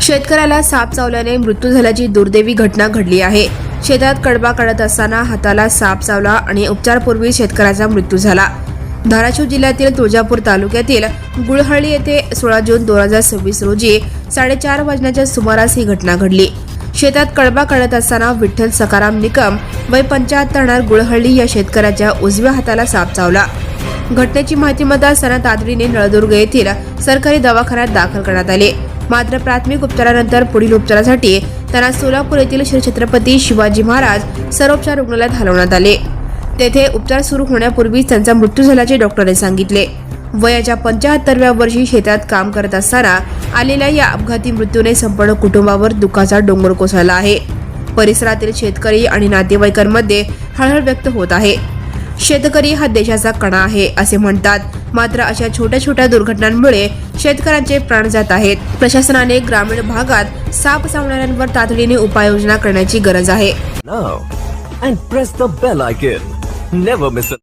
शेतकऱ्याला साप चावल्याने मृत्यू झाल्याची दुर्दैवी घटना घडली आहे। शेतात कडबा काढत असताना हाताला साप चावला आणि उपचारापूर्वी शेतकऱ्याचा मृत्यू झाला। धाराशिव जिल्ह्यातील तुळजापूर तालुक्यातील गुळहळ्ळी येथे 16 जून 2026 रोजी 4:30 वाजण्याच्या सुमारास ही घटना घडली। शेतात कडबा काढत असताना विठ्ठल सकाराम निकम वय 75 गुळहळ्ळी या शेतकऱ्याच्या उजव्या हाताला साप चावला। घटनेची माहिती मिळताच तातडीने नळदुर्ग येथील सरकारी दवाखान्यात दाखल करण्यात आले। मात्र प्राथमिक उपचारानंतर पुढील उपचारासाठी त्यांना सोलापूर येथील श्री छत्रपती शिवाजी महाराज सर्वोपचार रुग्णालयात हलवण्यात आले। तेथे उपचार सुरू होण्यापूर्वीच त्यांचा मृत्यू झाल्याचे डॉक्टरांनी सांगितले। वयाच्या 75व्या वर्षी शेतात काम करत असताना आलेल्या या अपघाती मृत्यूने संपूर्ण कुटुंबावर दुःखाचा डोंगर कोसळला आहे। परिसरातील शेतकरी आणि नातेवाईकांमध्ये हळहळ व्यक्त होत आहे। शेतकरी हा देशाचा कणा आहे असे म्हणतात, मात्र अशा छोट्या छोट्या दुर्घटनांमुळे शेतकऱ्यांचे प्राण जात आहेत। प्रशासनाने ग्रामीण भागात साप चावणाऱ्यांवर तातडीने उपाययोजना करण्याची गरज आहे। Now and press the bell icon. Never miss a